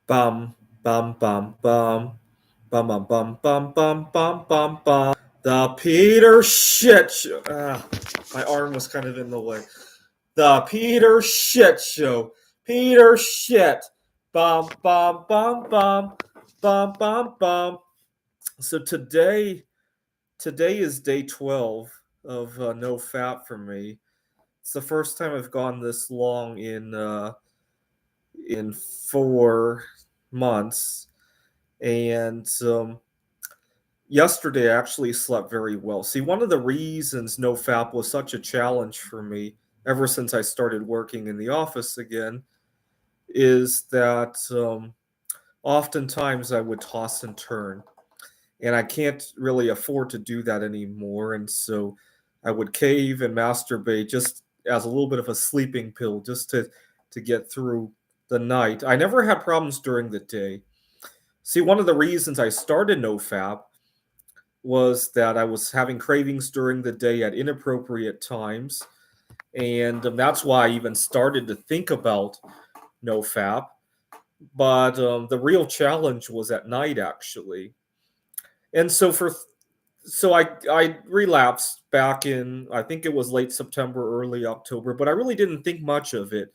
Bum, bum, bum, bum. Bum, bum, bum, bum, bum, bum, bum, bum. The Peter Shit Show. My arm was kind of in the way. The Peter Shit Show. Peter Shit. Bum, bum, bum, bum. Bum, bum, bum. So today is day 12 of no fap for me. It's the first time I've gone this long in 4 months, and yesterday I actually slept very well. See, one of the reasons no fap was such a challenge for me ever since I started working in the office again is that oftentimes I would toss and turn, and I can't really afford to do that anymore. And so I would cave and masturbate just as a little bit of a sleeping pill, just to get through the night. I never had problems during the day. See, one of the reasons I started NoFap was that I was having cravings during the day at inappropriate times, and that's why I even started to think about NoFap. But the real challenge was at night, actually. And so I relapsed back in, I think it was late September, early October, but I really didn't think much of it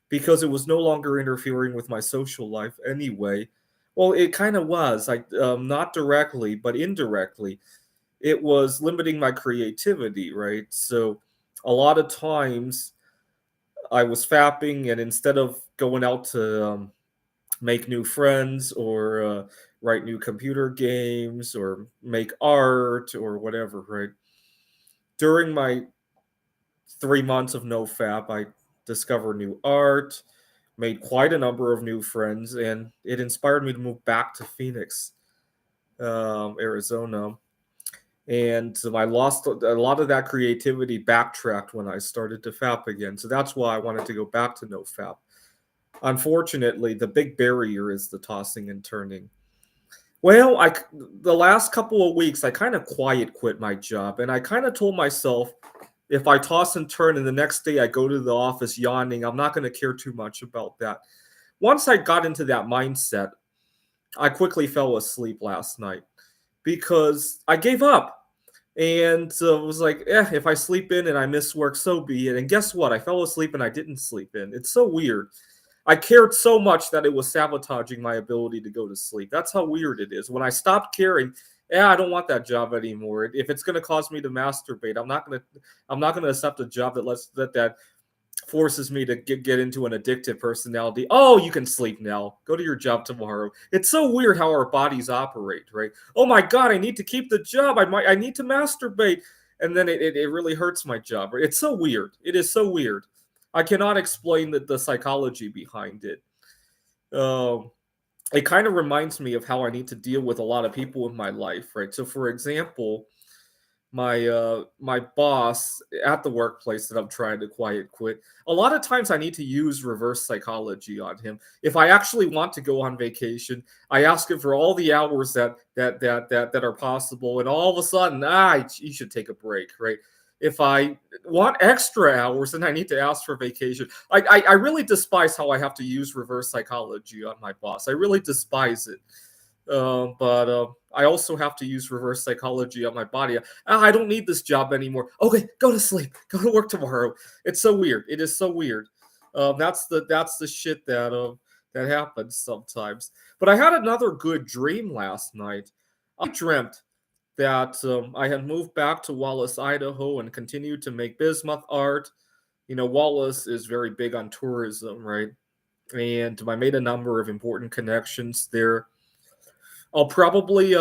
because it was no longer interfering with my social life anyway. Well, it kind of was, like not directly, but indirectly. It was limiting my creativity, right? So a lot of times I was fapping, and instead of going out to make new friends or write new computer games or make art or whatever, right? During my 3 months of no fap, I discovered new art, made quite a number of new friends, and it inspired me to move back to Phoenix, Arizona. And I lost a lot of that creativity backtracked when I started to fap again. So that's why I wanted to go back to no fap. Unfortunately, the big barrier is the tossing and turning. Well, the last couple of weeks I kind of quiet quit my job, and I kind of told myself if I toss and turn and the next day I go to the office yawning, I'm not going to care too much about that. Once I got into that mindset, I quickly fell asleep last night because I gave up. And it was like, if I sleep in and I miss work, so be it. And guess what? I fell asleep and I didn't sleep in. It's so weird. I cared so much that it was sabotaging my ability to go to sleep. That's how weird it is. When I stopped caring, I don't want that job anymore. If it's going to cause me to masturbate, I'm not going to accept a job that forces me to get into an addictive personality. Oh, you can sleep now. Go to your job tomorrow. It's so weird how our bodies operate, right? Oh my god, I need to keep the job. I need to masturbate. And then it really hurts my job. It's so weird. It is so weird. I cannot explain the psychology behind it. Um, it kind of reminds me of how I need to deal with a lot of people in my life, right? So, for example, my boss at the workplace that I'm trying to quiet quit. A lot of times I need to use reverse psychology on him. If I actually want to go on vacation, I ask him for all the hours that are possible, and all of a sudden, you should take a break, right? If I want extra hours, then I need to ask for vacation. I really despise how I have to use reverse psychology on my boss. I really despise it. But I also have to use reverse psychology on my body. I don't need this job anymore. Okay, go to sleep. Go to work tomorrow. It's so weird. It is so weird. That's the shit that happens sometimes. But I had another good dream last night. I dreamt that I had moved back to Wallace, Idaho, and continued to make bismuth art. You know, Wallace is very big on tourism, right? And I made a number of important connections there. I'll probably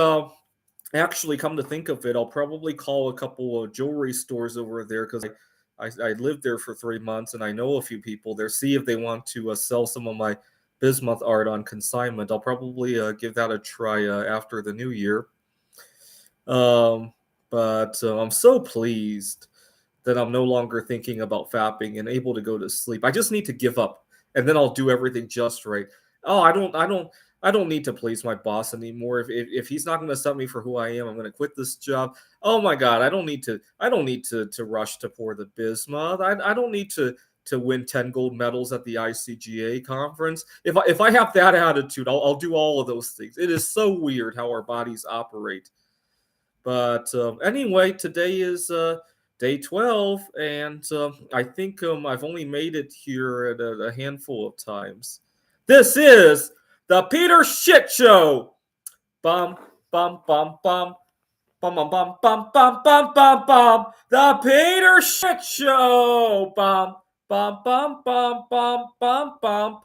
actually come to think of it, I'll probably call a couple of jewelry stores over there because I lived there for 3 months and I know a few people there. See if they want to sell some of my bismuth art on consignment. I'll probably give that a try after the new year. Um, but I'm so pleased that I'm no longer thinking about fapping and able to go to sleep. I just need to give up, and then I'll do everything just right. Oh, I don't need to please my boss anymore. If he's not going to accept me for who I am, I'm going to quit this job. Oh my god, I don't need to rush to pour the bismuth. I don't need to win 10 gold medals at the ICGA conference. If I have that attitude, I'll do all of those things. It is so weird how our bodies operate. But anyway, today is day 12, and I think I've only made it here at a handful of times. This is the Peter Shitshow. Bum, bum, bum, bum. Bum, bum, bum, bum, bum, bum, bum, bum. The Peter Shitshow. Bum, bum, bum, bum, bum, bum, bum.